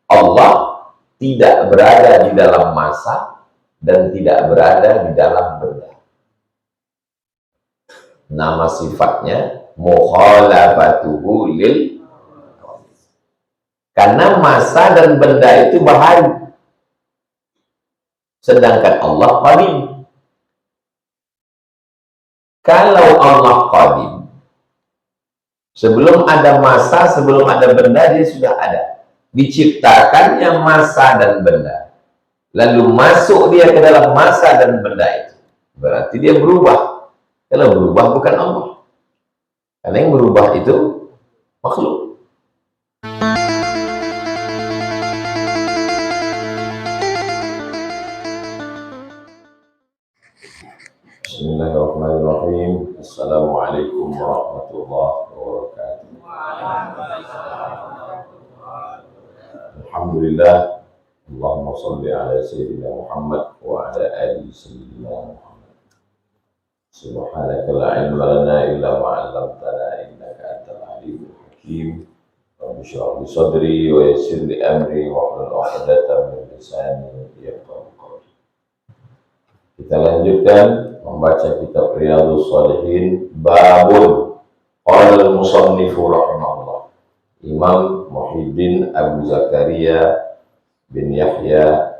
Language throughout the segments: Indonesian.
Allah tidak berada di dalam masa dan tidak berada di dalam benda. Nama sifatnya mukhalafatuhu lil, karena masa dan benda itu baharu, sedangkan Allah qadim. Kalau Allah qadim, sebelum ada masa, sebelum ada benda, dia sudah ada. Diciptakannya masa dan benda, lalu masuk dia ke dalam masa dan benda itu, berarti dia berubah. Kalau berubah bukan Allah, karena yang berubah itu makhluk. Bismillahirrahmanirrahim. Assalamualaikum warahmatullahi wabarakatuh. Alhamdulillah. Allahumma salli ala sayyidina Muhammad wa ala ali sayyidina Muhammad. Subhanaka la ilma lana illa ma 'allamtana innaka antal alimul hakim. Rabbi shrah li sadri wa yassir li amri wa hlul 'uqdatam min lisani yafqahu qawli. Kita lanjutkan membaca kitab Riyadhus Shalihin, babun qala al-musannifu rahimahullah. Imam Muhyiddin Abu Zakaria bin Yahya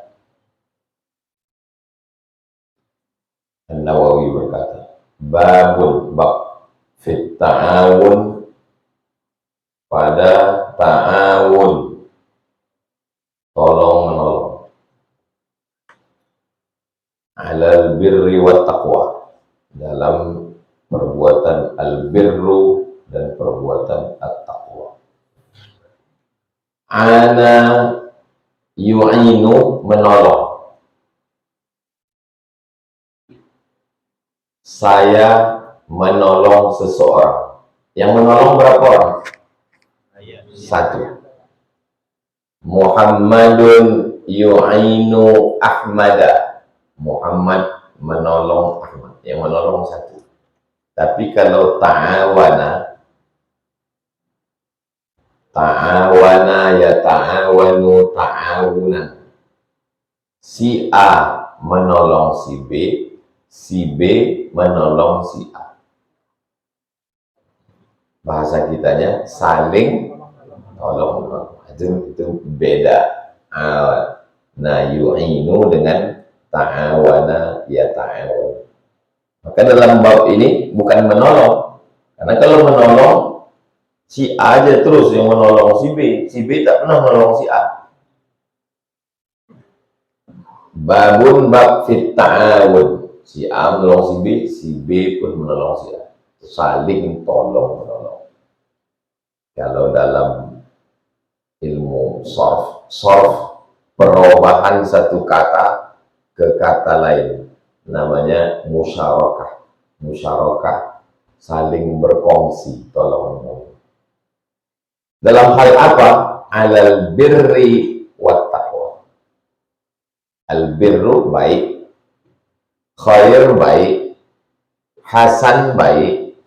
An-Nawawi berkata, babun bab fit ta'awun, pada ta'awun, tolong menolong, alal birri wa taqwa, dalam perbuatan al-birru dan perbuatan at-taqwa. Ana yu'inu, menolong. Saya menolong seseorang. Yang menolong berapa orang? Satu. Muhammadun yu'inu Ahmada. Muhammad menolong Ahmad. Yang menolong satu. Tapi kalau ta'awana ya ta'awanu ta'awunan. Si A menolong si B, si B menolong si A. Bahasa kitanya saling tolong. Itu beda. Nah, yu'inu dengan ta'awana ya ta'awan. Maka dalam bab ini bukan menolong. Karena kalau menolong, si A aja terus yang menolong si B tak pernah menolong si A. Babun bab fit ta'awun. Si A menolong si B pun menolong si A. Saling tolong-menolong. Kalau dalam ilmu sorf, perubahan satu kata ke kata lain, namanya musyarakah. Musyarakah, saling berkongsi, tolong-menolong. Dalam hal apa? Alal birri wat taqwa. Al birru baik, khair baik, hasan baik,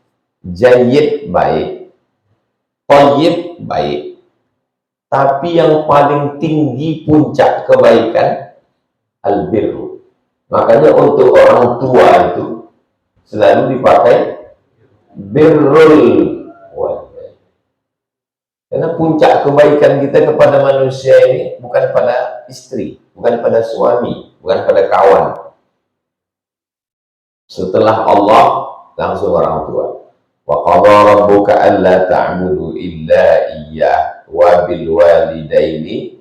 jayyid baik, thayyib baik. Tapi yang paling tinggi puncak kebaikan al-birru. Makanya untuk orang tua itu selalu dipakai birrul walidain. Karena puncak kebaikan kita kepada manusia ini bukan pada istri, bukan pada suami, bukan pada kawan. Setelah Allah, langsung orang tua. Wa qadha rabbuka alla ta'budu illa iyyah wa bil walidaini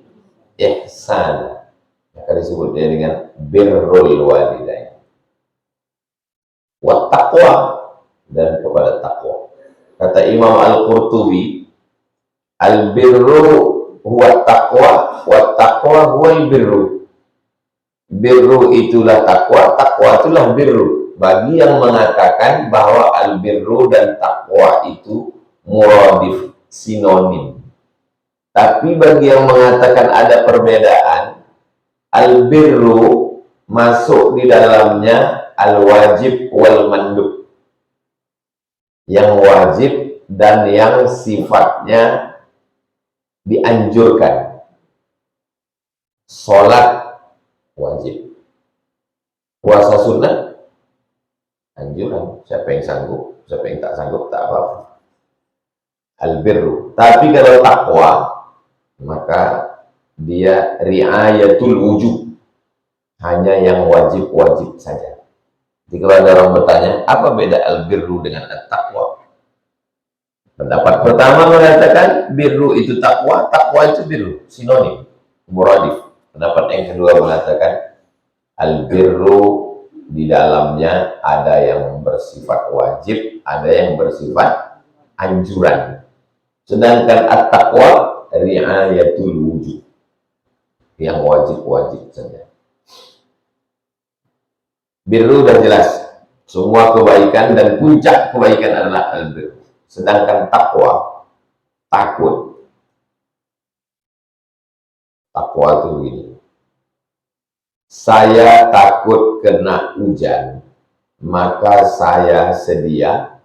ihsana. Maka disebut dia dengan birrul walidain. Wa taqwa, dan kepada takwa. Kata Imam Al-Qurtubi, al-birru huwa taqwa, wa taqwa huwa al-birru. Birru itulah takwa, takwa itulah birru. Bagi yang mengatakan bahwa al-birru dan takwa itu muradif, sinonim. Tapi bagi yang mengatakan ada perbedaan, al-birru masuk di dalamnya al-wajib wal mandub. Yang wajib dan yang sifatnya dianjurkan. Sholat wajib. Puasa sunnah anjuran. Siapa yang sanggup, siapa yang tak sanggup tak apa-apa. Al-birru. Tapi kalau takwa, maka dia riayatul wujub. Hanya yang wajib-wajib saja. Jadi kalau ada orang bertanya, apa beda al-birru dengan at-taqwa? Pendapat pertama mengatakan birru itu takwa, takwa itu birru, sinonim, muradif. Pendapat yang kedua mengatakan al-birru di dalamnya ada yang bersifat wajib, ada yang bersifat anjuran. Sedangkan at-taqwa riayatul wujud, yang wajib-wajib saja. Birru sudah jelas, semua kebaikan dan puncak kebaikan adalah al-birru. Sedangkan takwa, takut. Takwa itu begini. Saya takut kena hujan, maka saya sedia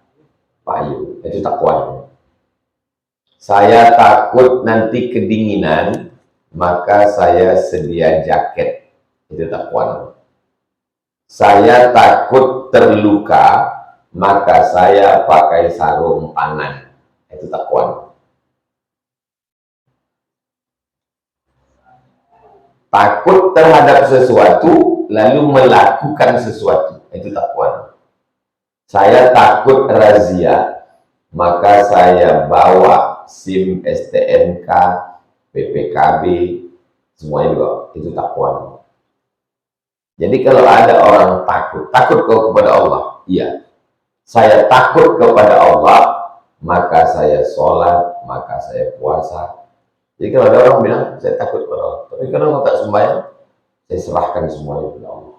payung. Itu takwa. Saya takut nanti kedinginan, maka saya sedia jaket. Itu takwa. Saya takut terluka, maka saya pakai sarung tangan. Itu takwa. Takut terhadap sesuatu, lalu melakukan sesuatu. Itu takwa. Saya takut razia, maka saya bawa SIM, STNK, PPKB, semuanya juga. Itu takwa. Jadi kalau ada orang takut kau kepada Allah, iya. Saya takut kepada Allah, maka saya sholat, maka saya puasa. Jadi kalau ada orang bilang, saya takut kepada Allah. Tapi kalau kau tak sembahyang, saya serahkan semuanya kepada Allah.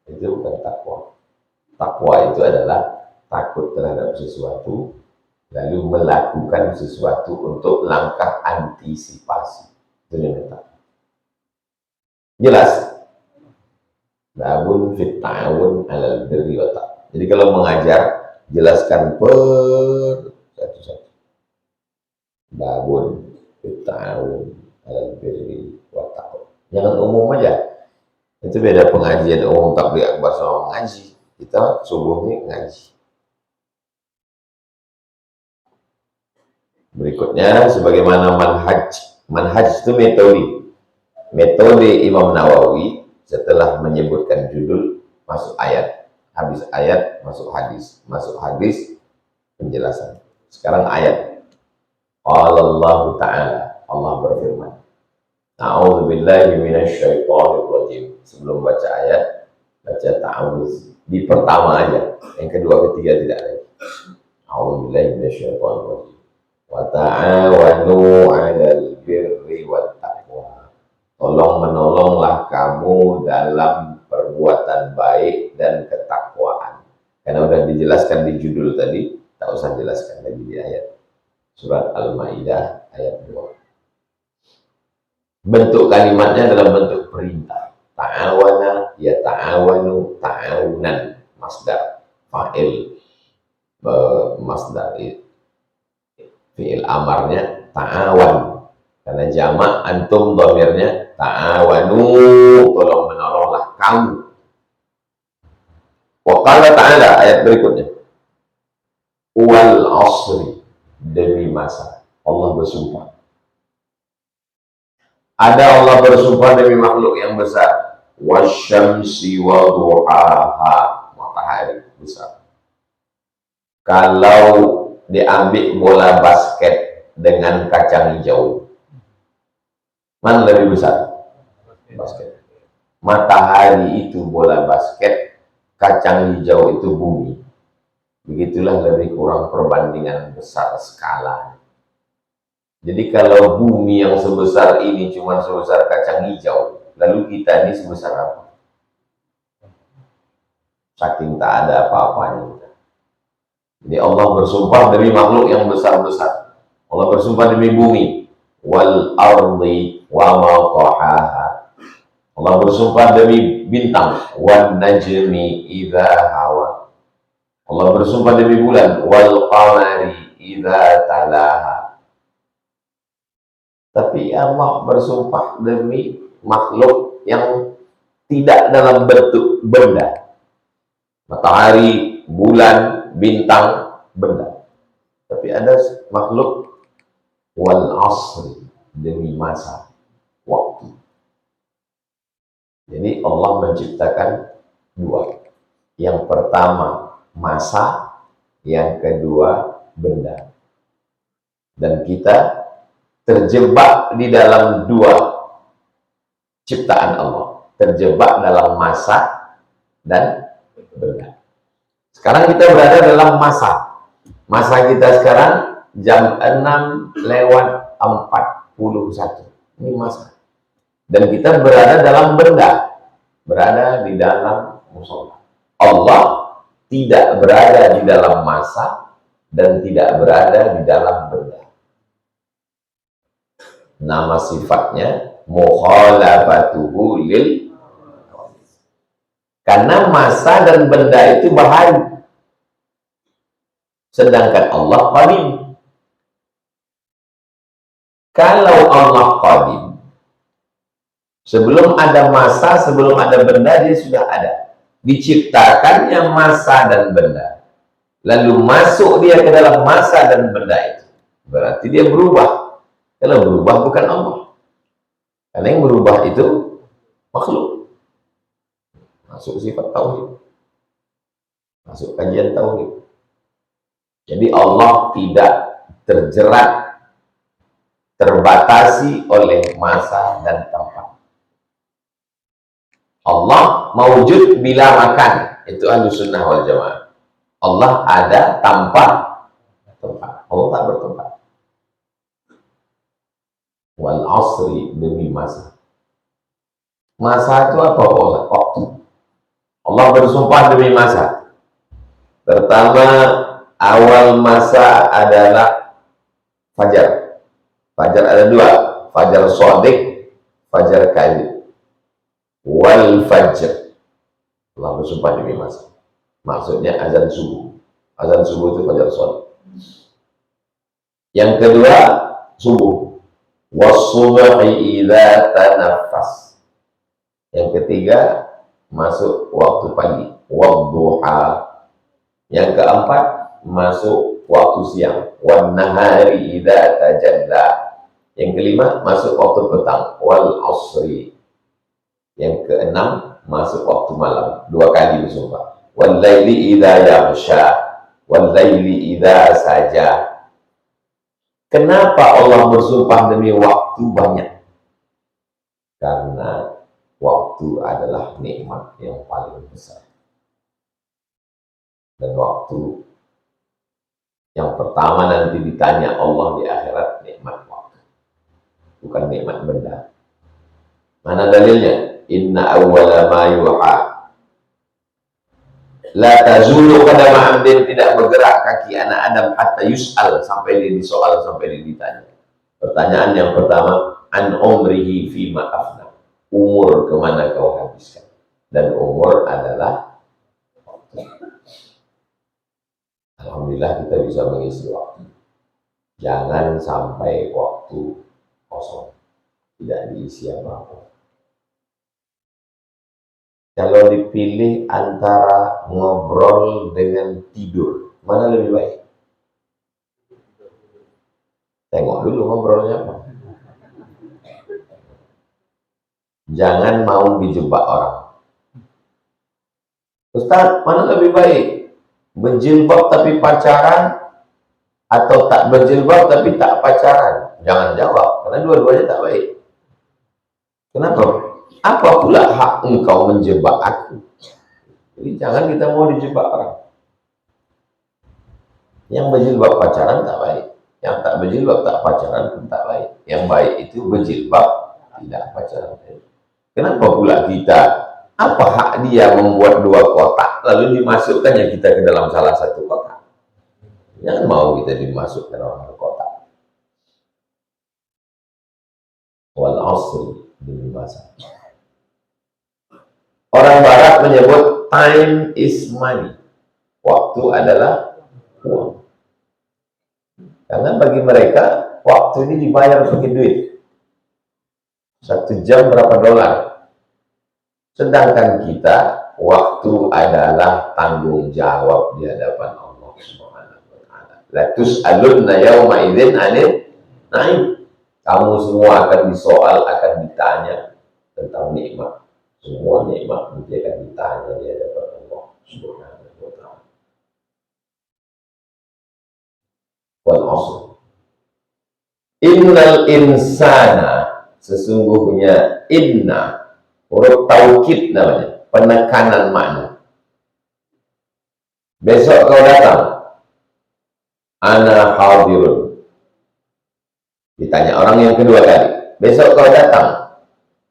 Itu bukan takwa. Takwa itu adalah takut terhadap sesuatu, lalu melakukan sesuatu untuk langkah antisipasi. Itu yang takwa. Jelas? Babun fit ta'awun 'alal birri wa taqwa. Jadi kalau mengajar, jelaskan per satu-satu. Babun fit ta'awun 'alal birri wa taqwa. Jangan umum aja. Itu beda pengajian umum takbir akbar sama mengaji. Kita subuhnya ngaji. Berikutnya sebagaimana manhaj. Manhaj itu metode. Metode Imam Nawawi setelah menyebutkan judul, masuk ayat, habis ayat, masuk hadis, penjelasan. Sekarang ayat. Allah Ta'ala, Allah berfirman. A'udzubillahi minasyaitonir rajim. Sebelum baca ayat, baca ta'awuz. Di pertama aja, yang kedua, ketiga tidak lagi. A'udzubillahi minasyaitonir rajim. Wa ta'awanu 'alal birri wat taqwa. Tolong menolonglah kamu dalam perbuatan baik dan ketakwaan. Karena sudah dijelaskan di judul tadi, tak usah jelaskan lagi di ayat. Surat Al-Maidah ayat 2. Bentuk kalimatnya dalam bentuk perintah. Ta'awana, ya ta'awanu, ta'awunan. Masdar, fa'il, masdar, fi'il amarnya ta'awan. Karena jamak, antum dhamirnya ta'awanu, tolong menolonglah kamu. Wa qala ta'ala, ayat berikutnya. Wal asri, demi masa. Allah bersumpah. Ada Allah bersumpah demi makhluk yang besar. Wasyamsi wa duhaha, matahari besar. Kalau diambil bola basket dengan kacang hijau, mana lebih besar? Basket. Matahari itu bola basket, kacang hijau itu bumi. Begitulah lebih kurang perbandingan besar skala. Jadi kalau bumi yang sebesar ini cuma sebesar kacang hijau, lalu kita ini sebesar apa? Saking tak ada apa-apanya. Jadi Allah bersumpah demi makhluk yang besar-besar. Allah bersumpah demi bumi. Wal ardi wa ma tahaha. Allah bersumpah demi bintang. Wan najmi idza hawa. Allah bersumpah demi bulan. Wal qamari idza talaha. Tapi Allah bersumpah demi makhluk yang tidak dalam bentuk benda. Matahari, bulan, bintang, benda. Tapi ada makhluk wal asri, demi masa, waktu. Jadi Allah menciptakan dua. Yang pertama masa, yang kedua benda. Dan kita terjebak di dalam dua ciptaan Allah, terjebak dalam masa dan benda. Sekarang kita berada dalam masa. Masa kita sekarang jam 6:41. Ini masa. Dan kita berada dalam benda, berada di dalam musola. Allah tidak berada di dalam masa dan tidak berada di dalam benda. Nama sifatnya mukhalafatuhu lil, karena masa dan benda itu bahayu, sedangkan Allah qadim. Kalau Allah qadim, sebelum ada masa, sebelum ada benda, dia sudah ada. Diciptakannya masa dan benda, lalu masuk dia ke dalam masa dan benda itu, berarti dia berubah. Kalau berubah bukan Allah, karena yang berubah itu makhluk. Masuk sifat tauhid, masuk kajian tauhid. Jadi Allah tidak terjerat, terbatasi oleh masa dan tempat. Allah mawujud bila makan, itu Ahlussunnah wal Jamaah. Allah ada tanpa tempat, Allah tak bertempat. Wal asri, demi masa. Masa itu apa? Waktu. Allah bersumpah demi masa. Pertama, awal masa adalah fajar. Fajar ada dua, fajar shadiq, fajar kadhib. Wal fajr, Allah bersumpah demi masa. Maksudnya azan subuh. Azan subuh itu fajar shadiq. Yang kedua, subuh. Was-subhi idza tanaffas. Yang ketiga, masuk waktu pagi, wadduha. Yang keempat, masuk waktu siang, wan nahari idza tajalla. Yang kelima, masuk waktu petang, wal asri. Yang keenam, masuk waktu malam, dua kali bersumpah. Wal laili idza yaghsha, wal laili idza saja. Kenapa Allah bersumpah demi waktu banyak? Karena waktu adalah nikmat yang paling besar. Dan waktu yang pertama nanti ditanya Allah di akhirat, nikmat waktu, bukan nikmat benda. Mana dalilnya? Inna awwala ma yuha la tazulu qadama abdin, tidak bergerak kaki anak Adam hatta yus'al, sampai dia disoal, sampai dia ditanya. Pertanyaan yang pertama, an umrihi fima afna, umur kemana kau habiskan. Dan umur adalah waktu. Alhamdulillah kita bisa mengisi waktu. Jangan sampai waktu kosong, tidak diisi apa-apa. Kalau dipilih antara ngobrol dengan tidur, mana lebih baik? Tengok dulu ngobrolnya apa. Jangan mau dijebak orang. Ustaz, mana lebih baik? Berjilbab tapi pacaran, atau tak berjilbab tapi tak pacaran? Jangan jawab, karena dua-duanya tak baik. Kenapa? Apa pula hak engkau menjebak aku? Jadi jangan kita mau dijebak orang. Yang berjilbab pacaran tak baik, yang tak berjilbab tak pacaran pun tak baik. Yang baik itu berjilbab, tidak pacaran. Kenapa pula kita, apa hak dia membuat dua kotak lalu dimasukkannya kita ke dalam salah satu kotak? Jangan mau kita dimasukkan dalam kotak. Wal asri, demi masa. Orang Barat menyebut time is money. Waktu adalah uang. Karena bagi mereka, waktu ini dibayar pakai duit. 1 jam berapa dolar? Sedangkan kita, waktu adalah tanggung jawab di hadapan Allah Subhanahu wa taala. La tus'alunna yauma idzin 'anil na'im. Kamu semua akan disoal, akan ditanya tentang nikmat. Semua nikmat nanti akan ditanya di hadapan Allah Subhanahu wa taala. Wal 'asr. Innal insana, sesungguhnya inna, huruf taukid namanya, penekanan makna. Besok kau datang, ana hadirun. Ditanya orang yang kedua kali, besok kau datang,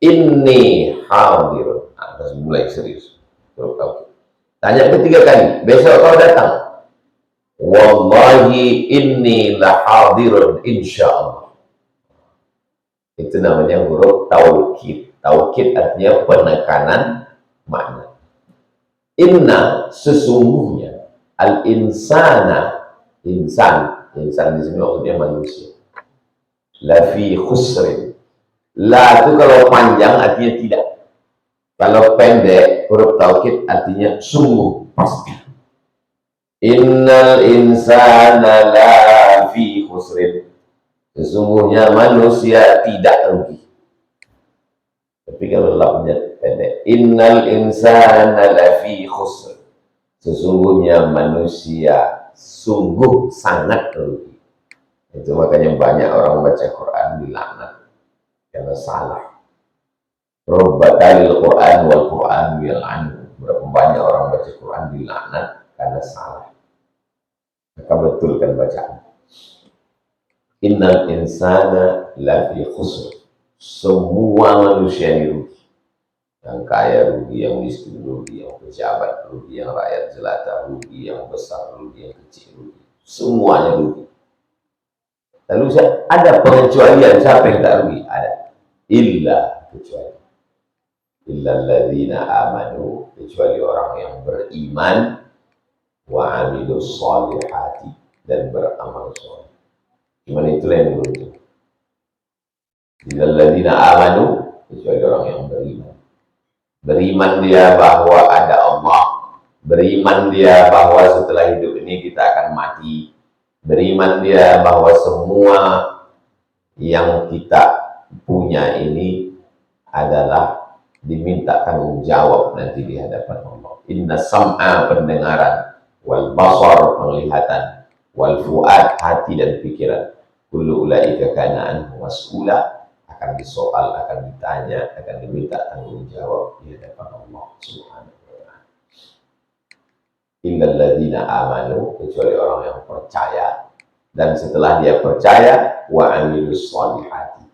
inni hadirun. Harus mulai serius. Huruf taukid. Tanya ketiga kali, besok kau datang, wallahi inni lahadirun insyaallah. Itu namanya huruf taukid. Taukid artinya penekanan makna. Inna, sesungguhnya, al-insana, insan di sini maksudnya manusia. La fi khusrin. La itu kalau panjang artinya tidak. Kalau pendek, huruf taukid artinya sungguh, pasti. Innal insana la fi khusrin. Sesungguhnya manusia tidak rugi. Tapi kalau lapnya pendek, innal insana lafi khusr. Sesungguhnya manusia sungguh sangat rugi. Itu makanya banyak orang baca Quran dilaknat karena salah. Robbatalil Quran wal Quran yal'an. Berapa banyak orang baca Quran dilaknat karena salah. Maka betulkan bacaan. Innal insana lafi khusr. Semua manusia ini rugi. Yang kaya rugi, yang miskin rugi, yang pejabat rugi, yang rakyat jelata rugi, yang besar rugi, yang kecil rugi. Semuanya rugi. Lalu ada pengecualian, siapa yang tak rugi? Ada. Illa, kecuali. Illa alladzina amanu, kecuali orang yang beriman, wa amilus sholihati, dan beramal soleh. Cuman itulah yang beruntung. Illalladzina amanu, kecuali orang yang beriman. Beriman dia bahwa ada Allah. Beriman dia bahwa setelah hidup ini kita akan mati. Beriman dia bahwa semua yang kita punya ini adalah diminta tanggung jawab nanti di hadapan Allah. Inna sam'a, pendengaran, wal basar, penglihatan, wal fuad, hati dan pikiran, kullu ulaika kana anhu mas'ula, akan disoal, akan ditanya, akan diminta tanggung jawab di hadapan Allah Subhanahu wa taala. Innal ladzina amanu, kecuali orang yang percaya, dan setelah dia percaya, wa amilus sholihati.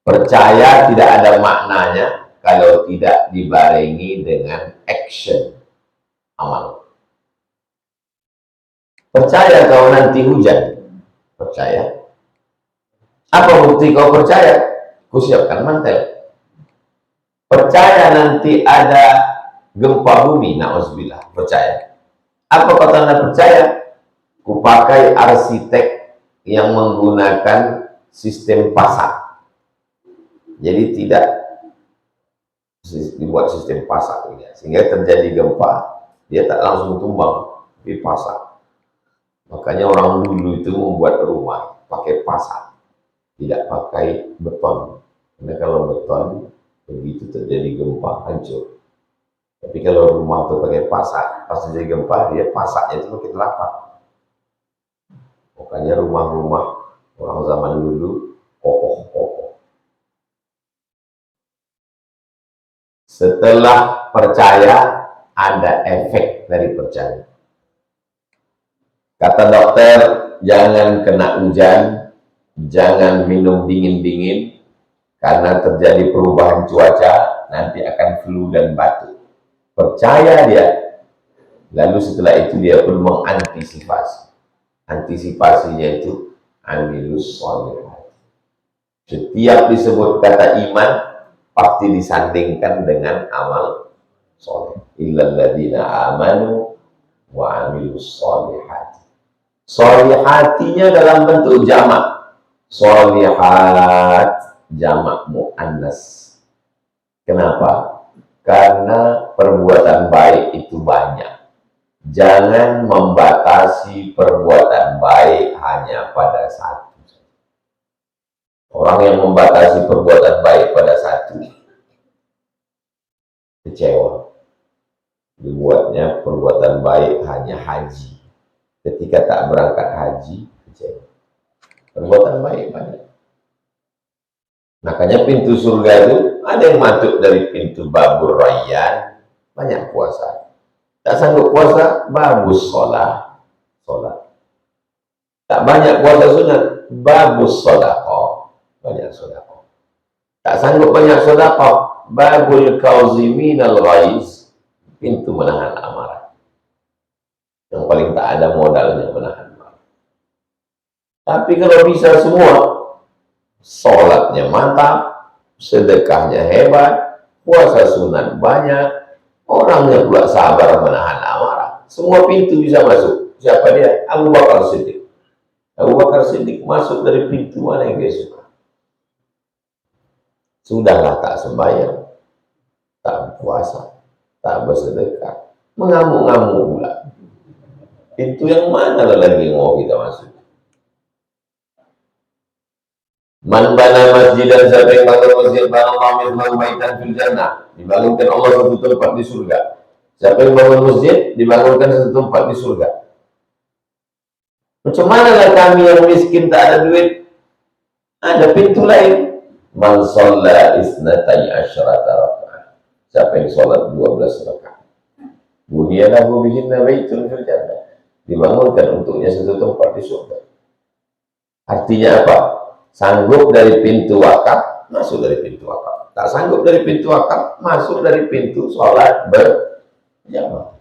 Percaya tidak ada maknanya kalau tidak dibarengi dengan action, amal. Percaya kau nanti hujan, percaya. Apa bukti kau percaya? Kusiapkan mantel. Percaya nanti ada gempa bumi, na'udzubillah, percaya. Apa kata Anda percaya? Kupakai arsitek yang menggunakan sistem pasak. Jadi tidak dibuat sistem pasak, sehingga terjadi gempa, dia tak langsung tumbang, tapi pasak. Makanya orang dulu itu membuat rumah pakai pasak, tidak pakai beton. Karena kalau beton, begitu terjadi gempa, hancur. Tapi kalau rumah itu pakai pasak, pas terjadi gempa, dia pasaknya itu pakai telapak. Makanya rumah-rumah orang zaman dulu kokoh-kokoh. Setelah percaya, ada efek dari percaya. Kata dokter, jangan kena hujan, jangan minum dingin-dingin, karena terjadi perubahan cuaca, nanti akan flu dan batuk. Percaya dia. Lalu setelah itu dia pun mengantisipasi. Antisipasinya itu amilus sholihati. Setiap disebut kata iman, pasti disandingkan dengan amal soleh. Illalladzina amanu wa amilus sholihati. Sholihatinya dalam bentuk jamak. Sholihat, jamak muannas. Kenapa? Karena perbuatan baik itu banyak. Jangan membatasi perbuatan baik hanya pada satu. Orang yang membatasi perbuatan baik pada satu, kecewa. Dibuatnya perbuatan baik hanya haji. Ketika tak berangkat haji, kecewa. Perbuatan baik banyak. Makanya pintu surga itu ada yang masuk dari pintu babur rayyan, banyak puasa. Tak sanggup puasa, bagus sholat. Tak banyak puasa sunat, bagus sodaqah, banyak sodaqah. Tak sanggup banyak sodaqah, babul kauzimin al-ghaiz, pintu menahan amarah. Yang paling tak ada modalnya menahan amarah. Tapi kalau bisa semua, sholatnya mantap, sedekahnya hebat, puasa sunat banyak, orangnya pula sabar menahan amarah. Semua pintu bisa masuk. Siapa dia? Abu Bakar Siddiq. Abu Bakar Siddiq masuk dari pintu mana yang dia suka. Sudahlah tak sembahyang, tak puasa, tak bersedekah, mengamuk-ngamuk pula. Pintu yang mana lagi yang mau kita masuk? Man bana masjidan, siapa yang bangun masjid, banallahu mithlahu baitan fil jannah, dibangunkan Allah satu tempat di surga. Siapa yang bangun masjid, dibangunkan satu tempat di surga. Macam mana lah kami yang miskin tak ada duit? Ada pintu lain. Man shalla isnatai asyrata raka'ah. Siapa yang sholat 12 rakaat. Bunyalahu bihinna baitun fil jannah. Dibangunkan untuknya satu tempat di surga. Artinya apa? Sanggup dari pintu wakaf, masuk dari pintu wakaf. Tak sanggup dari pintu wakaf, masuk dari pintu sholat berjamaah.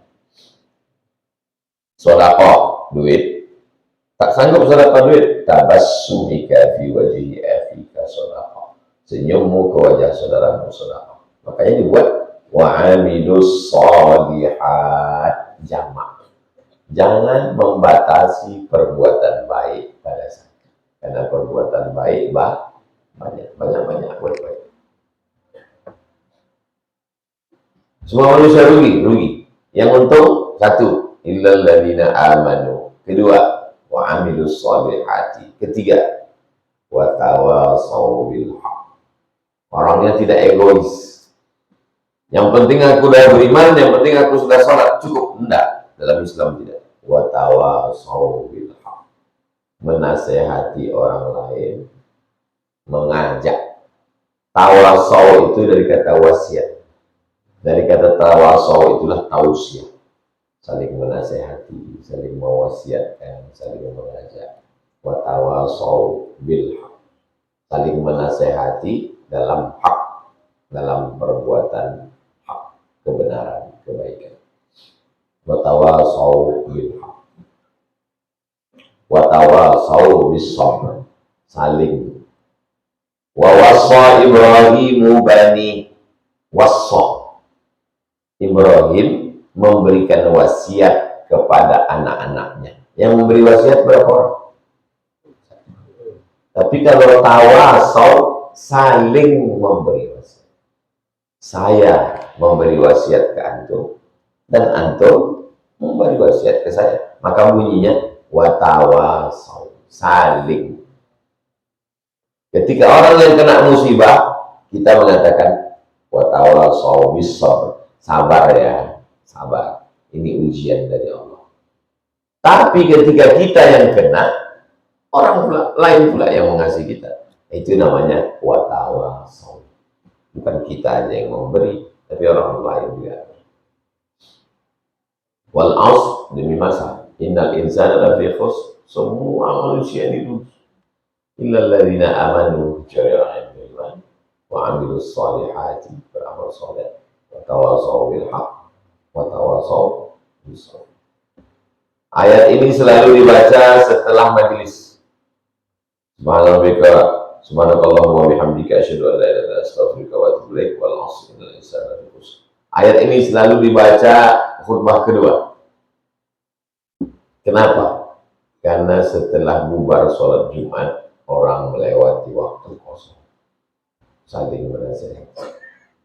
Sodaqah, duit. Tak sanggup sedekah duit, tabassumika fi wajhi akhika sedekah. Senyummu ke wajah saudaramu sedekah. Makanya dibuat wa amilus shalihat, jamak. Jangan membatasi perbuatan baik pada satu. Karena perbuatan baik banyak buat baik. Semua manusia rugi. Yang untung satu, illal ladzina amanu. Kedua, wa amilus sholihati. Ketiga, wa tawasaw bil haq. Orangnya tidak egois. Yang penting aku sudah beriman, yang penting aku sudah sholat, cukup. Enggak, dalam Islam tidak. Wa tawasaw bil haq. Menasehati orang lain, mengajak. Tawasaw itu dari kata wasiat. Dari kata tawasaw itulah tausiah. Saling menasehati, saling mewasiatkan, saling mengajak. Wa tawasaw bil haq. Saling menasehati dalam hak, dalam perbuatan hak, kebenaran, kebaikan. Wa tawasaw bil haq. Wa tawasaw bis sabr. Saling. Wa wassa Ibrahimu bani. Wassa. Ibrahim memberikan wasiat kepada anak-anaknya. Yang memberi wasiat berapa orang? Tapi kalau tawasaw, saling memberi wasiat. Saya memberi wasiat ke antum, dan antum memberi wasiat ke saya. Maka bunyinya watawasaw, saling. Ketika orang yang kena musibah, kita mengatakan watawasaw bis sabr, sabar ya, sabar. Ini ujian dari Allah. Tapi ketika kita yang kena, orang lain pula yang mengasihi kita. Itu namanya watawasaw. Bukan kita aja yang memberi, tapi orang lain juga. Wal asr, demi masa. Innal insana lafi khusr. Semua manusia itu illal ladzina amanu, kecuali orang yang beriman, wa amilus shalihati, beramal saleh, wa tawasaw bil haq, wa tawasaw bis sabr. Ayat ini selalu dibaca setelah majelis. Subhanakallahumma wa bihamdika asyhadu an la ilaha illa anta astaghfiruka wa atubu ilaik. Wal 'asri innal insana lafi khusr. Ayat ini selalu dibaca khutbah kedua. Kenapa? Karena setelah bubar sholat Jumat, orang melewati waktu kosong. saling menasihati.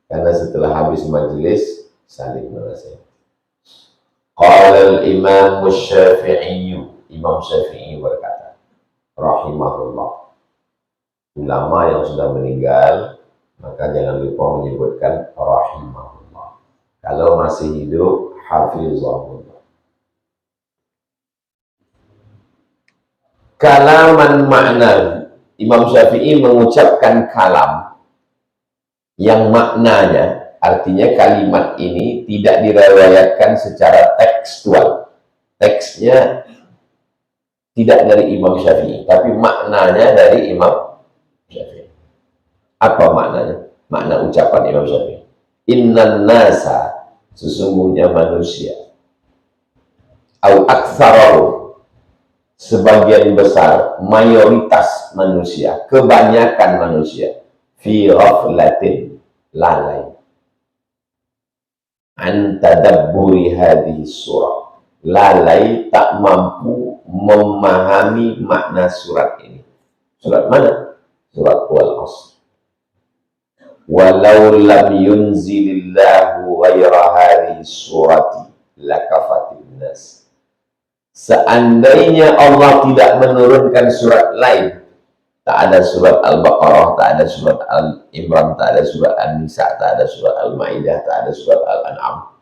Karena setelah habis majelis saling menasihati. Qala al-Imam Syafi'i, Imam Syafi'i berkata, rahimahullah, ulama yang sudah meninggal maka jangan lupa menyebutkan rahimahullah. Kalau masih hidup, hafizahullah. Kalaman makna, Imam Syafi'i mengucapkan kalam yang maknanya, artinya kalimat ini tidak diriwayatkan secara tekstual. Teksnya tidak dari Imam Syafi'i, tapi maknanya dari Imam Syafi'i. Apa maknanya? Makna ucapan Imam Syafi'i. Innan nasa, sesungguhnya manusia. Au aktsarahu, sebagian besar, mayoritas manusia, kebanyakan manusia. Fi ghaflatin, lalai. An tadabburi hadhihi surah. Lalai, tak mampu memahami makna surat ini. Surat mana? Surat Wal-Asr. Walau lam yunzilillahu ghaira hadhihi surati lakafatin nas. Seandainya Allah tidak menurunkan surat lain, tak ada surat Al-Baqarah, tak ada surat Al-Imran, tak ada surat An-Nisa, tak ada surat Al-Maidah, tak ada surat Al-An'am.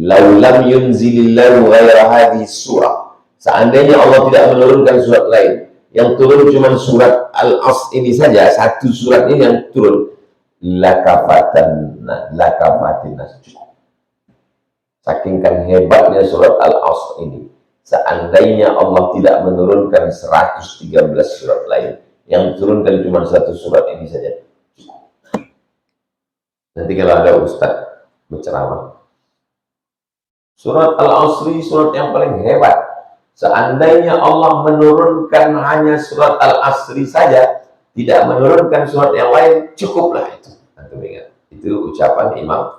Lau lam yunzilillahu ghaira hadhihi surah. Seandainya Allah tidak menurunkan surat lain, yang turun cuma surat Al-Asr ini saja, satu surat ini yang turun, lakafatin nas. Saking kan hebatnya surat Al-Asr ini. Seandainya Allah tidak menurunkan 113 surat lain, yang turunkan cuma satu surat ini saja. Nanti kalau ada ustaz berceramah, surat Al-Asri surat yang paling hebat. Seandainya Allah menurunkan hanya surat Al-Asri saja, tidak menurunkan surat yang lain, cukuplah itu. Antum ingat, itu ucapan Imam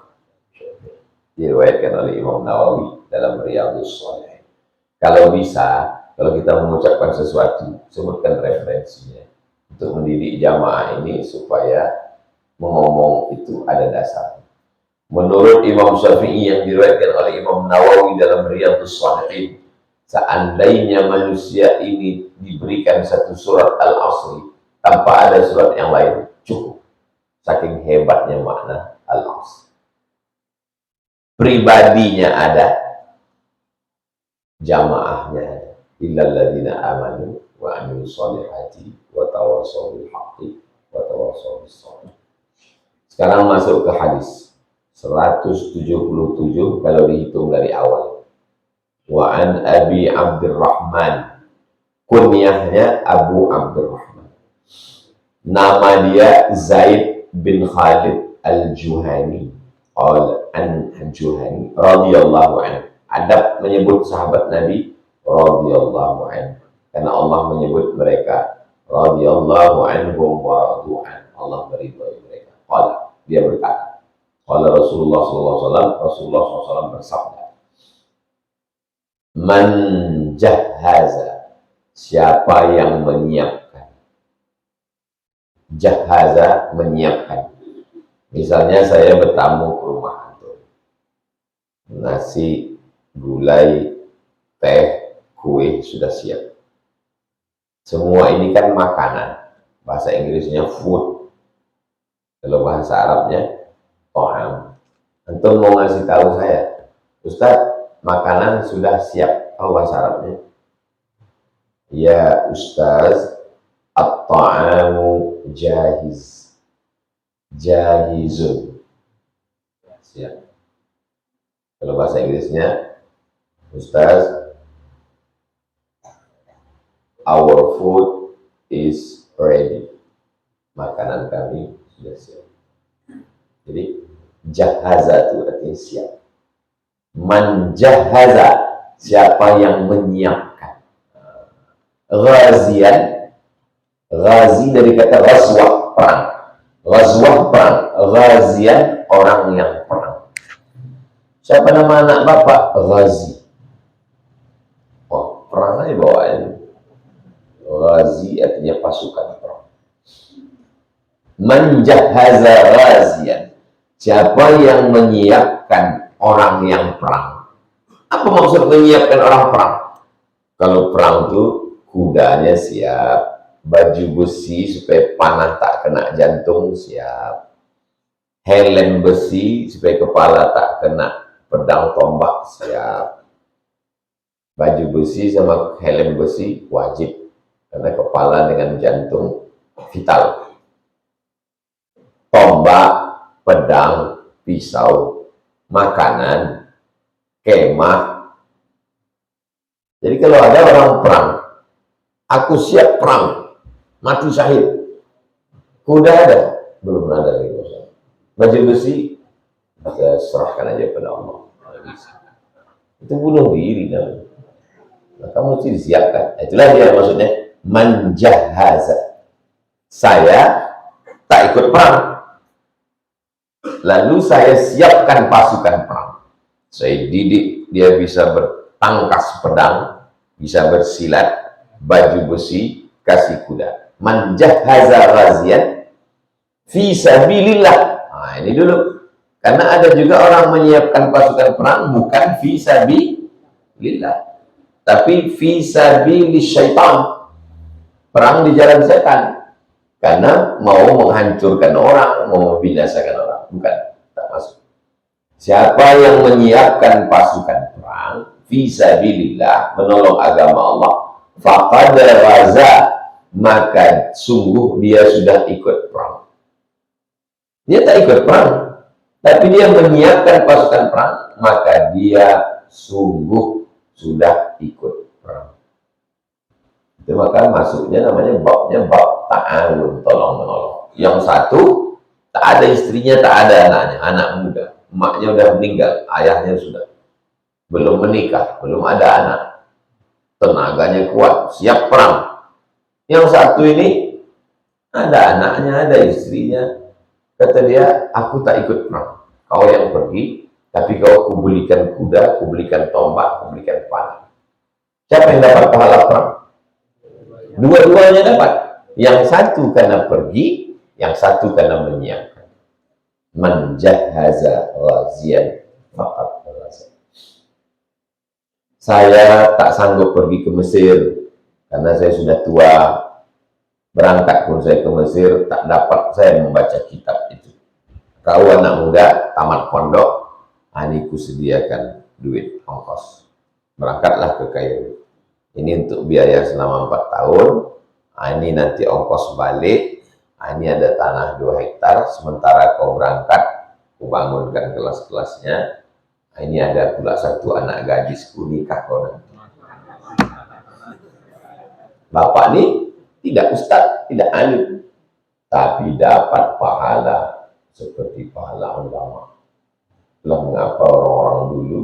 Syafi'i, diriwayatkan oleh Imam Nawawi dalam Riyadhus Shalihin. Kalau bisa, kalau kita mengucapkan sesuatu, sebutkan referensinya untuk mendidik jamaah ini supaya mengomong itu ada dasar. Menurut Imam Syafi'i yang diriwayatkan oleh Imam Nawawi dalam Riyadhus Shalihin, seandainya manusia ini diberikan satu surat Al-Asri tanpa ada surat yang lain, cukup. Saking hebatnya makna Al-Asr. Pribadinya ada, jamaahnya ada. Illal ladzina amanu wa amilus sholihati wa tawassaw bil haqqi wa tawassaw bis shabr. Sekarang masuk ke hadis 177 kalau dihitung dari awal. Wa an Abi Abdurrahman, kunyahnya Abu Abdurrahman. Nama dia Zaid bin Khalid Al-Juhani. Al-Juhani radhiyallahu anhu. Adab menyebut sahabat Nabi radhiyallahu anhu, karena Allah menyebut mereka radhiyallahu anhum wa radu'an. Allah meridhai mereka. Qala, dia berkata, qala Rasulullah sallallahu alaihi wasallam, Rasulullah sallallahu alaihi wasallam bersabda, man jahaza, siapa yang menyiapkan. Jahaza, menyiapkan. Misalnya saya bertamu ke rumah antum, nasi, gulai, teh, kue sudah siap. Semua ini kan makanan. Bahasa Inggrisnya food. Kalau bahasa Arabnya ta'am. Antum mau ngasih tahu saya, Ustaz, makanan sudah siap. Tahu bahasa Arabnya? Ya Ustaz, at-ta'amu jahiz. Jahizun. Siap. Kalau bahasa Inggrisnya, Ustaz, our food is ready. Makanan kami sudah siap. Jadi jahaza itu artinya siap. Man jahaza, siapa yang menyiapkan. Ghazian, ghazi dari kata ghazwah, perang. Ghazwah, perang. Ghazian, orang yang perang. Siapa nama anak bapak? Ghazi. Oh, perang aja bawain. Ghazi artinya pasukan perang. Man jahaza ghaziyan. Siapa yang menyiapkan orang yang perang. Apa maksud menyiapkan orang perang? Kalau perang itu kudanya siap, baju besi supaya panah tak kena jantung siap, helm besi supaya kepala tak kena pedang tombak siap. Baju besi sama helm besi wajib, karena kepala dengan jantung vital. Tombak, pedang, pisau, makanan, kemah. Jadi kalau ada orang perang, aku siap perang, mati syahid. Kuda ada? Belum ada lagi. Baju besi, kita serahkan aja pada Allah. Itu bunuh diri namanya. Maka mesti disiapkan. Itulah dia maksudnya manjahaza. Saya tak ikut perang, lalu saya siapkan pasukan perang. Saya didik dia bisa bertangkas pedang, bisa bersilat, baju besi, kasih kuda. Manjahaza ghaziyan fi sabilillah. Nah, ini dulu. Karena ada juga orang menyiapkan pasukan perang bukan fi sabilillah, tapi fi sabilis syaitan. Perang di jalan setan. Karena mau menghancurkan orang, mau membinasakan orang. Bukan, tak masuk. Siapa yang menyiapkan pasukan perang fi sabilillah, menolong agama Allah, faqad ghaza, maka sungguh dia sudah ikut perang. Dia tak ikut perang, tapi dia menyiapkan pasukan perang, maka dia sungguh sudah ikut perang. Itu maka masuknya namanya babnya bab ta'awun, tolong menolong. Yang satu, tak ada istrinya, tak ada anaknya, anak muda, emaknya udah meninggal, ayahnya sudah belum menikah, belum ada anak, tenaganya kuat, siap perang. Yang satu ini ada anaknya, ada istrinya, kata dia, aku tak ikut perang, kau yang pergi, tapi kau kubelikan kuda, kubelikan tombak, kubelikan panah. Siapa yang dapat pahala perang? Dua-duanya dapat. Yang satu karena pergi, yang satu karena menyiapkan. Man jahaza ghaziyan faqad ghaza. Saya tak sanggup pergi ke Mesir karena saya sudah tua. Berangkat pun saya ke Mesir, tak dapat saya membaca kitab itu. Kau anak muda, tamat pondok, ini kusediakan duit ongkos. Berangkatlah ke Kairo. Ini untuk biaya selama 4 tahun. Ini nanti ongkos balik. Ini ada tanah 2 hektar. Sementara kau berangkat, ku bangunkan kelas-kelasnya. Ini ada pula satu anak gadisku, nikah kau nanti. Bapak ini tidak ustaz, tidak alim, tapi dapat pahala seperti pahala ulama. Itulah mengapa orang-orang dulu,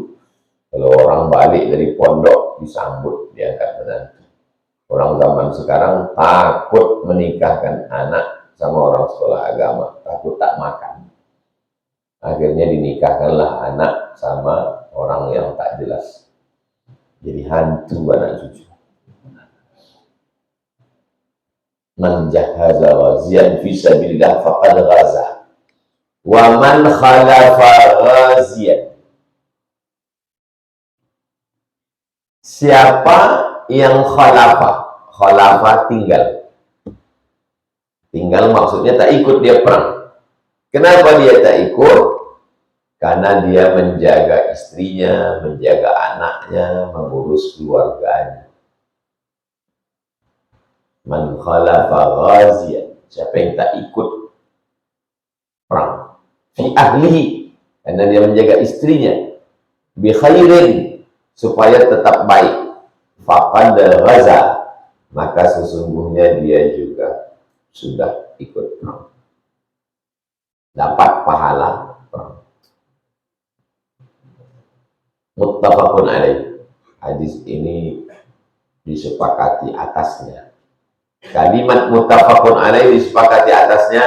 kalau orang balik dari pondok, disambut, diangkat menantu. Orang zaman sekarang takut menikahkan anak sama orang sekolah agama, takut tak makan. Akhirnya dinikahkanlah anak sama orang yang tak jelas. Jadi hantu anak cucu. Man jahaza ghaziyan fi sabilillah faqad ghaza. Wa man khalafa ghaziyan. Siapa yang khalafah tinggal. Tinggal maksudnya tak ikut dia perang. Kenapa dia tak ikut? Karena dia menjaga istrinya, menjaga anaknya, mengurus keluarganya. Man khalafa ghaziyan. Siapa yang tak ikut perang. Fi ahlihi. Karena dia menjaga istrinya. Bi khairin. Supaya tetap baik. Faqad ghaza, maka sesungguhnya dia juga sudah ikut perang. Dapat pahala perang. Muttafaqun alaih. Hadis ini disepakati atasnya. Kalimat muttafaqun alaih disepakati atasnya,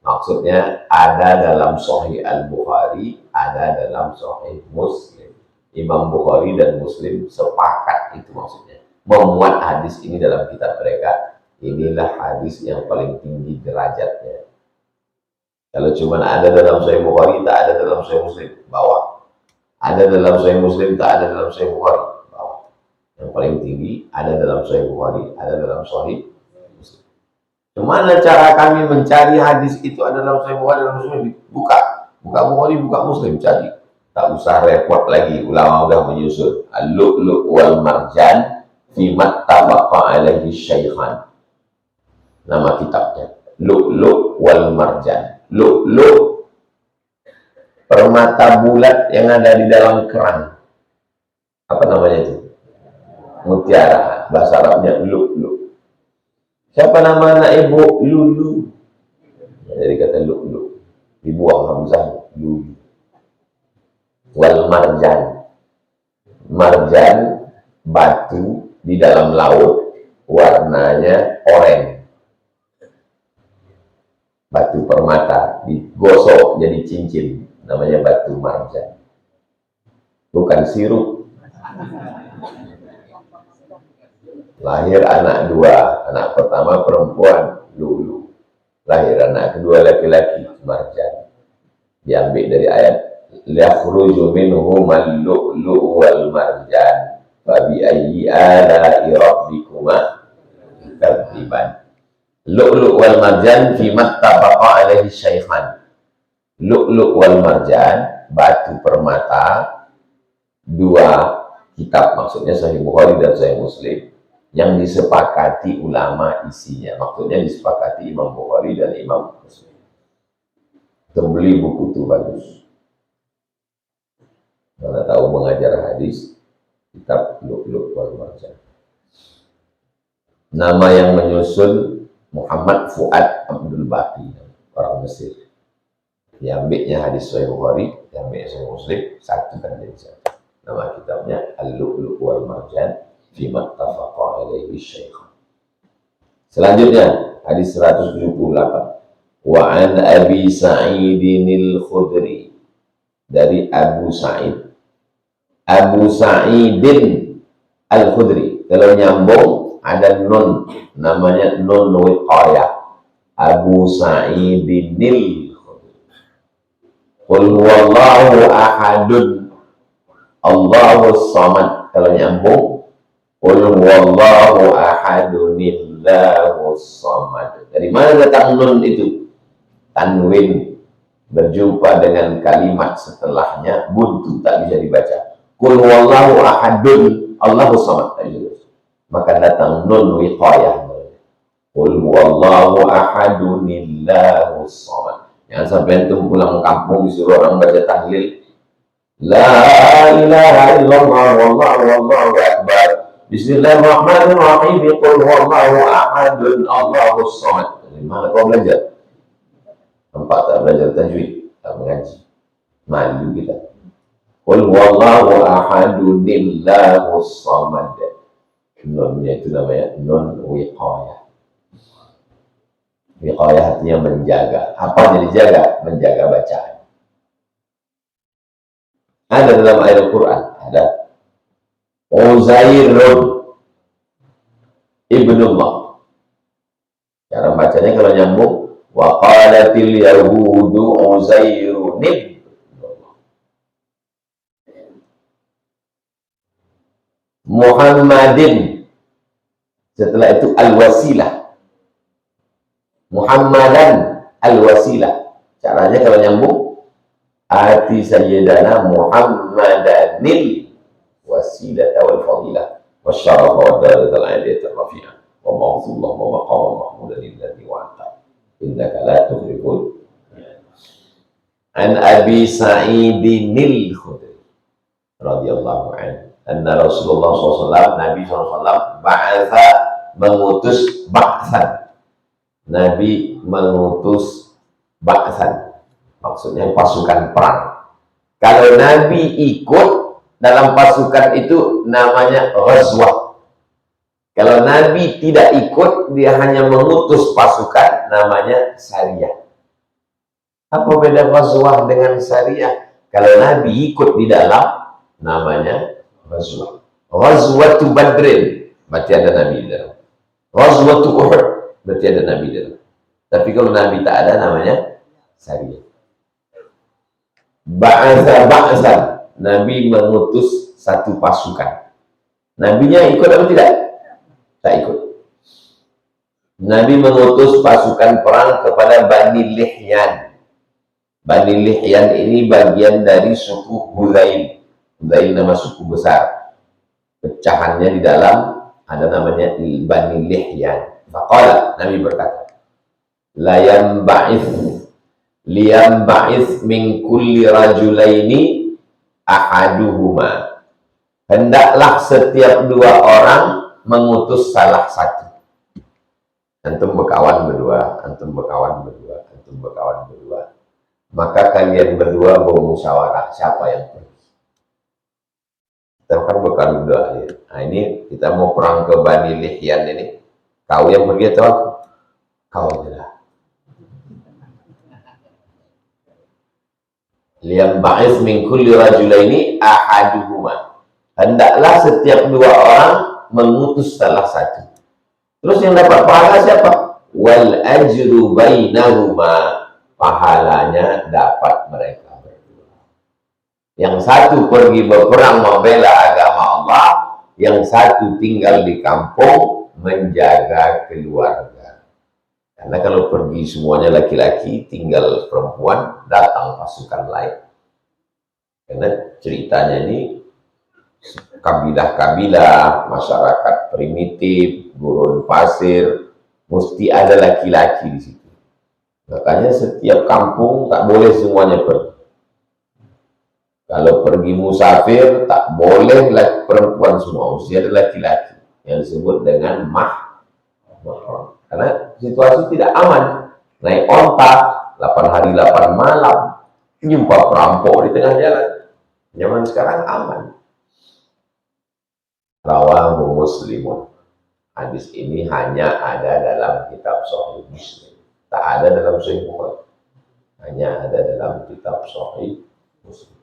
maksudnya ada dalam Sahih Al-Bukhari, ada dalam Sahih Muslim. Imam Bukhari dan Muslim sepakat, itu maksudnya, memuat hadis ini dalam kitab mereka. Inilah hadis yang paling tinggi derajatnya. Kalau cuma ada dalam Sahih Bukhari, tak ada dalam Sahih Muslim, bawa. Ada dalam Sahih Muslim, tak ada dalam Sahih Bukhari, bawa. Yang paling tinggi ada dalam Sahih Bukhari, ada dalam Sahih Muslim. Gimana cara kami mencari hadis itu ada dalam Sahih Bukhari dan Muslim? Buka Bukhari, buka Muslim, cari. Tak usah repot lagi, ulama udah menyusun. Al-Lu'lu' wal Marjan fi mattabaqa alaihi syaikhan. Nama kitabnya. Lu'lu' wal Marjan. Lu'lu' permata bulat yang ada di dalam kerang. Apa namanya itu? Mutiara. Bahasa Arabnya lu'lu'. Siapa nama anak ibu? Lulu. Jadi kata lu'lu'. Dibuang hamzah. Lulu. Wal marjan. Marjan batu di dalam laut, warnanya oranye. Batu permata digosok jadi cincin, namanya batu marjan. Bukan sirup. Lahir anak dua, anak pertama perempuan, Lulu. Lahir anak kedua laki-laki, Marjan. Diambil dari ayat yakhruju minhumal lu'lu' wal marjan fa bi ayyi ala'i rabbikuma tukadziban. Lu'lu' wal marjan fi mattabaqa alaihi syaikhan. Lu'lu' wal marjan, batu permata, dua kitab, maksudnya Sahih Bukhari dan Sahih Muslim, yang disepakati ulama isinya. Maksudnya disepakati Imam Bukhari dan Imam Muslim. Terbeli buku itu bagus. Mana tahu mengajar hadis, kitab Lu'lu' wal Marjan. Nama yang menyusun Muhammad Fuad Abdul Baqi, orang Mesir. Diambilnya hadis Sahih Bukhari, diambilnya Sahih Muslim, satu kan jadi satu. Nama kitabnya Al-Lu'lu' wal Marjan fi mattafaqa alaihi syaikhan. Selanjutnya hadis 178. Wa an Abi Sa'idin al-Khudri, dari Abu Sa'id. Abu Sa'idin al-Khudri. Kalau nyambung ada nun, namanya nun wiqayah. Abu Sa'idin al-Khudri. Qul huwallahu ahadun Allahus samad. Kalau nyambung, qul huwallahu ahadun Allahus samad. Dari mana datang nun itu? Tanwin berjumpa dengan kalimat setelahnya buntu, tak bisa dibaca. Qul huwallahu ahadun Allahus samad, maka datang nun wiqayah. Qul huwallahu ahadun Allahus samad. Jangan sampai antum pulang kampung disuruh orang baca tahlil, la ilaha illallah wallahu akbar, bismillahirrahmanirrahim, qul huwallahu ahadun Allahus samad. Dari mana kau belajar? Tempat tak belajar tajwid, tak mengaji, malu kita. Qul huwallahu ahadun Allahus samad. Nunnya itu namanya nun wiqayah. Wiqayah artinya menjaga. Apa jadi jaga? Menjaga bacaan. Ada dalam ayat Al-Quran, ada Uzairun ibnullah. Cara bacanya kalau nyambung, wa qalatil yahudu Uzairun ibnullah. Muhammadin, setelah itu al-wasilah. Muhammadan al-wasilah. Caranya kalau nyambung, ati sayyidana Muhammadanil wasilata wal fadilah wasyarafa wa darajatal aliyata rafi'ah wa ma'zullah wa maqama mahmudan alladhi wa'ata innaka la tukhliful. An Abi Sa'idinil Khudri radhiyallahu anhu anna Rasulullah SAW, Nabi SAW ba'atha, mengutus ba'than. Nabi mengutus ba'than, maksudnya pasukan perang. Kalau Nabi ikut dalam pasukan itu namanya ghazwah. Kalau Nabi tidak ikut, dia hanya mengutus pasukan, namanya sariyah. Apa beda ghazwah dengan sariyah? Kalau Nabi ikut di dalam, namanya ghazwah. Ghazwatu Badrin, berarti ada Nabi di dalam. Ghazwatu Uhud, berarti ada Nabi di dalam. Tapi kalau Nabi tak ada, namanya Sariyah. Ba'asa, Nabi mengutus satu pasukan. Nabinya ikut atau tidak? Tak ikut. Nabi mengutus pasukan perang kepada Bani Lihyan. Bani Lihyan ini bagian dari suku Hudzail. Hudzail nama suku besar. Pecahannya di dalam ada namanya Bani Lihyan. Faqala, Nabi berkata, la yanba'ith min kulli rajulaini ahaduhuma. Hendaklah setiap dua orang mengutus salah satu. Antum berkawan berdua, antum berkawan berdua, antum berkawan berdua. Maka kalian berdua bermusyawarah siapa yang pergi. Kita kan berkawan berdua. Ya. Nah ini kita mau perang ke Bani Lihyan ini. Kau yang pergi atau aku? Kau adalah. Liyamba'is min kulli rajulaini ahaduhuma. Hendaklah setiap dua orang mengutus salah satu. Terus yang dapat pahala siapa? Wal ajru bainahuma. Pahalanya dapat mereka berdua. Yang satu pergi berperang membela agama Allah, yang satu tinggal di kampung menjaga keluarga. Karena kalau pergi semuanya laki-laki, tinggal perempuan, datang pasukan lain. Karena ceritanya ini kabilah-kabilah, masyarakat primitif, gurun pasir, mesti ada laki-laki di situ. Makanya setiap kampung tak boleh semuanya pergi. Kalau pergi musafir, tak boleh perempuan semua, mesti ada laki-laki. Yang disebut dengan mahram. Karena situasi tidak aman. Naik onta, 8 hari 8 malam, jumpa perampok di tengah jalan. Zaman sekarang aman. Rawahu Muslimun. Hadis ini hanya ada dalam kitab Sahih Muslim. Tak ada dalam Sahih Bukhari. Hanya ada dalam kitab Sahih Muslim.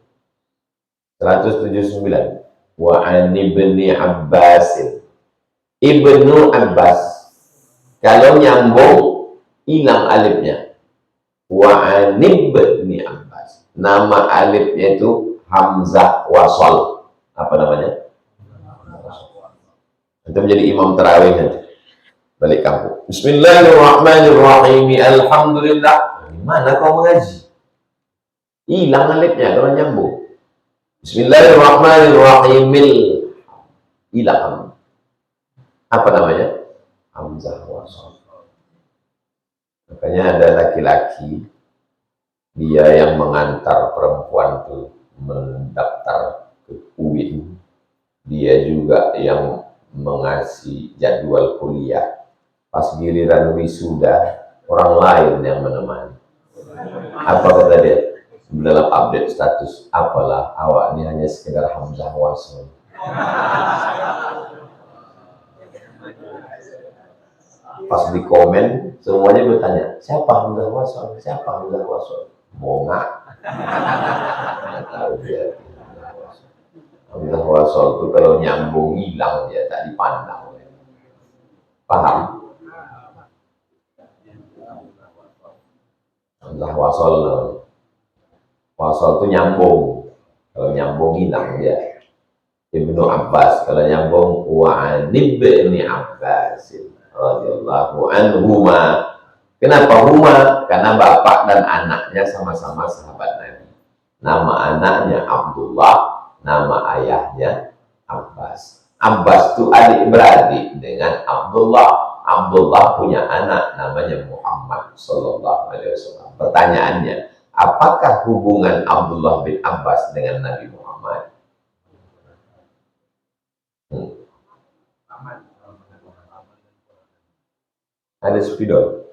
179. Wa an ibni Abbas. Ibnu Abbas. Kalau nyambung, hilang alifnya. Wa an ibni Abbas. Nama alifnya itu Hamzah Wasal. Apa namanya? Itu menjadi imam tarawih nanti. Balik kampung. Bismillahirrahmanirrahim. Alhamdulillah. Mana kau mengaji? Hilang alifnya kalau nyambung. Bismillahirrahmanirrahim. Hilang. Apa namanya? Hamzah Wasal. Makanya ada laki-laki, dia yang mengantar perempuan itu mendaftar ke UIN. Dia juga yang mengasih jadwal kuliah. Pas giliran wisuda, orang lain yang menemani. Apa kata dia? Dalam update status, apalah awak ini hanya sekedar Hamzah Wasal. Pas di komen, semuanya bertanya, siapa Hamzah Wasal? Siapa Hamzah Wasal? Bonga. Tahu dia. Hamzah Wasal itu kalau nyambung hilang dia tak dipandang. Paham? Hamzah Wasal. Wasal itu nyambung. Kalau nyambung hilang dia. Ibnu Abbas. Kalau nyambung wa ibni Abbas radhiyallahu anhuma. Kenapa huma? Karena bapak dan anaknya sama-sama sahabat Nabi. Nama anaknya Abdullah, nama ayahnya Abbas. Abbas itu adik-beradik dengan Abdullah. Abdullah punya anak namanya Muhammad sallallahu alaihi wasallam. Pertanyaannya, apakah hubungan Abdullah bin Abbas dengan Nabi Muhammad? Ada spidol.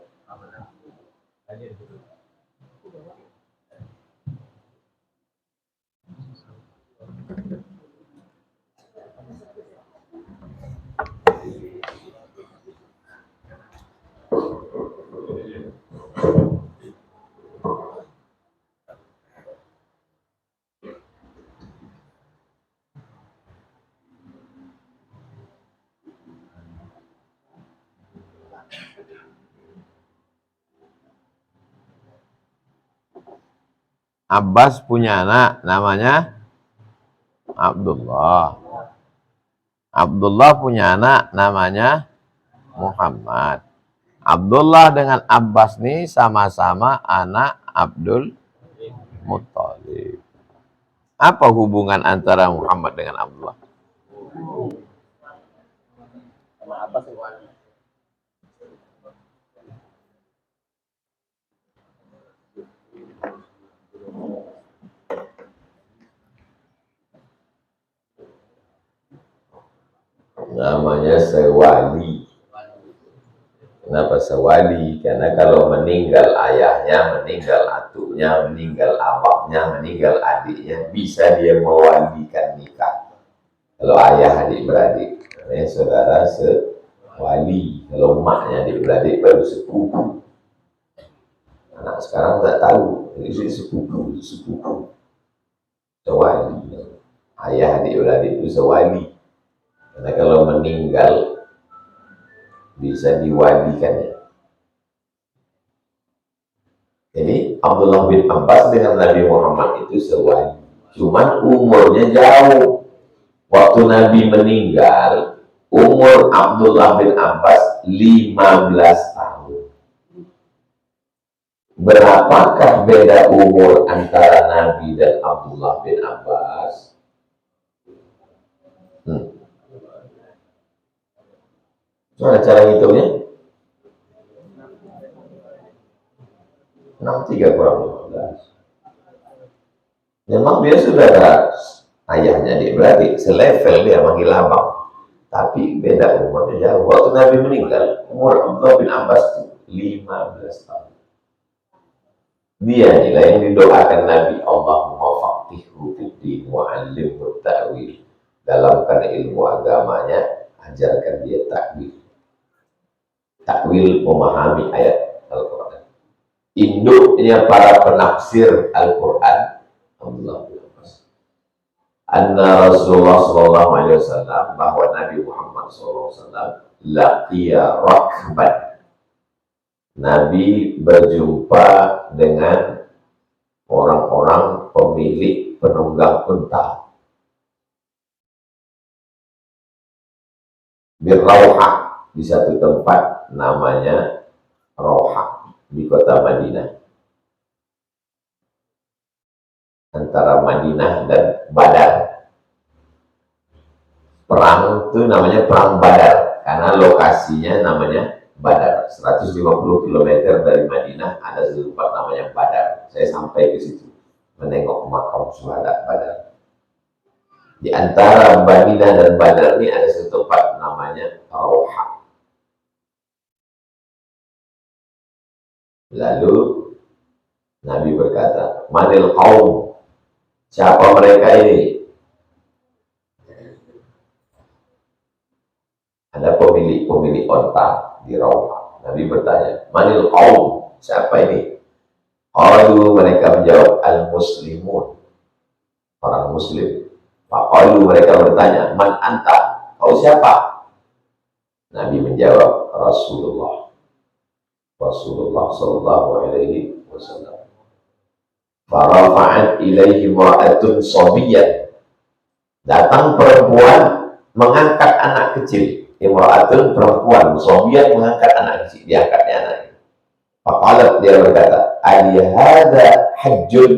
Abbas punya anak namanya Abdullah. Abdullah punya anak namanya Muhammad. Abdullah dengan Abbas nih sama-sama anak Abdul Muttalib. Apa hubungan antara Muhammad dengan Abdullah? Namanya sewali. Kenapa sewali? Karena kalau meninggal ayahnya, meninggal atunya, meninggal abangnya, meninggal adiknya, bisa dia mewalikan nikah. Kalau ayah adik-beradik, namanya saudara sewali. Kalau emaknya adik-beradik baru sepupu. Anak sekarang nggak tahu, jadi sepupu, sepupu. Sewali. Ayah adik-beradik itu sewali. Karena kalau meninggal bisa diwalikan ya. Jadi Abdullah bin Abbas dengan Nabi Muhammad itu sewali. Cuman umurnya jauh. Waktu Nabi meninggal, umur Abdullah bin Abbas 15 tahun. Berapakah beda umur antara Nabi dan Abdullah bin Abbas? Mana cara hitungnya? 63 kurang 15. Memang dia sudah ada ayahnya adik-beradik, selevel dia manggil abang. Tapi beda umurnya jauh. Waktu Nabi meninggal, umur Abdullah bin Abbas 15 tahun. Dia inilah yang didoakan Nabi, Allahumma faqihhu fiddin wa 'allimhu ta'wil. Dalamkan ilmu agamanya, ajarkan dia takwil. Takwil memahami ayat Al-Quran. Induknya para penafsir Al-Quran, Allah Abbas. Anna Rasulullah sallallahu alaihi wasallam, bahwa Nabi Muhammad sallallahu alaihi wasallam laqiya rakban. Nabi berjumpa dengan orang-orang pemilik penunggang unta. Birrauha, di satu tempat namanya Rauha di kota Madinah, antara Madinah dan Badar. Perang itu namanya perang Badar karena lokasinya namanya Badar. 150 km dari Madinah ada satu tempat namanya Badar. Saya sampai ke situ menengok makam syuhada Badar. Di antara Madinah dan Badar ini ada satu tempat namanya Rauha. Lalu Nabi berkata, "Manil qaum?" Siapa mereka ini? Ada pemilik onta di Rauha. Nabi bertanya, "Manil qaum?" Siapa ini? Qalu, mereka menjawab, "Al-muslimun." Orang muslim. Qalu, mereka bertanya, "Man anta?" Kau siapa? Nabi menjawab, Rasulullah sallallahu alaihi wasallam. Farafa'at ilaihi mra'atun sabiyyah. Datang perempuan mengangkat anak kecil. Imra'atun, perempuan, sabiyyah mengangkat anak kecil, diangkatnya anaknya. Faqalat, dia berkata, "Ali hadza hajjun?"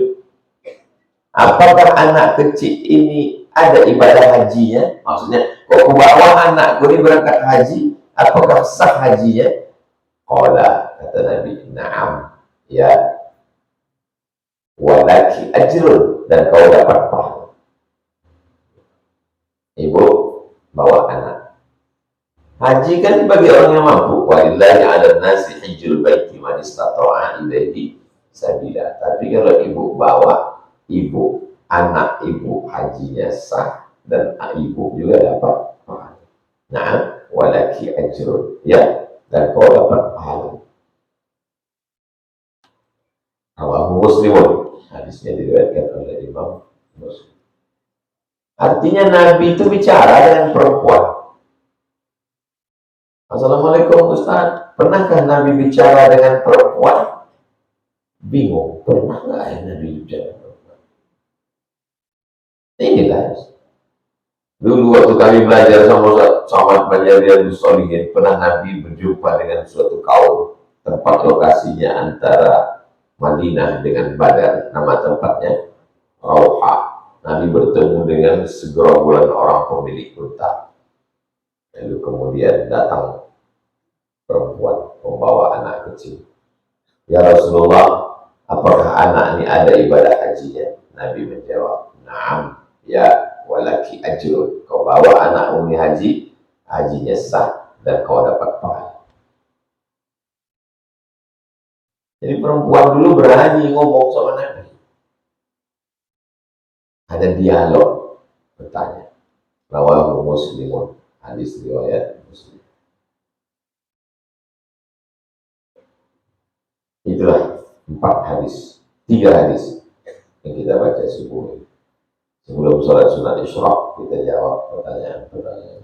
Apakah anak kecil ini ada ibadah hajinya? Maksudnya, kok aku bawa anakku ini berangkat haji, apakah sah hajinya? Qala, kata Nabi, "Na'am, ya, walaki ajrun, dan kau dapat pahala." Ibu bawa anak. Haji kan bagi orang yang mampu. Walillahi 'alan nasi hajjul baiti man istata'a ilaihi sabila. Tapi kalau ibu bawa, anak ibu hajinya sah dan ibu juga dapat pahala. Nah, walaki ajrun, ya, dan kau dapat pahala. Rawahu Muslimun. Hadisnya diriwayatkan oleh Imam Muslim. Artinya Nabi itu bicara dengan perempuan. Assalamualaikum Ustaz, pernahkah Nabi bicara dengan perempuan? Bingung, pernah nggak ya Nabi bicara? Inilah. Dulu waktu kami belajar sama Riyadhus Shalihin, pernah Nabi berjumpa dengan suatu kaum, tempat lokasinya antara Madinah dengan Badar, nama tempatnya Rauha. Nabi bertemu dengan segerombolan orang pemilik unta. Lalu kemudian datang perempuan membawa anak kecil. Ya Rasulullah, apakah anak ini ada ibadah hajinya? Nabi menjawab, "Naam, ya walaki ajrun." Kau bawa anak ini haji, hajinya sah dan kau dapat pahala. Jadi perempuan dulu berani ngomong sama Nabi. Ada dialog, bertanya. Rawahu Muslimun, hadis riwayat Muslim. Itulah 3 hadis yang kita baca subuh. Sebelum sholat sunat isyraq, kita jawab pertanyaan-pertanyaan.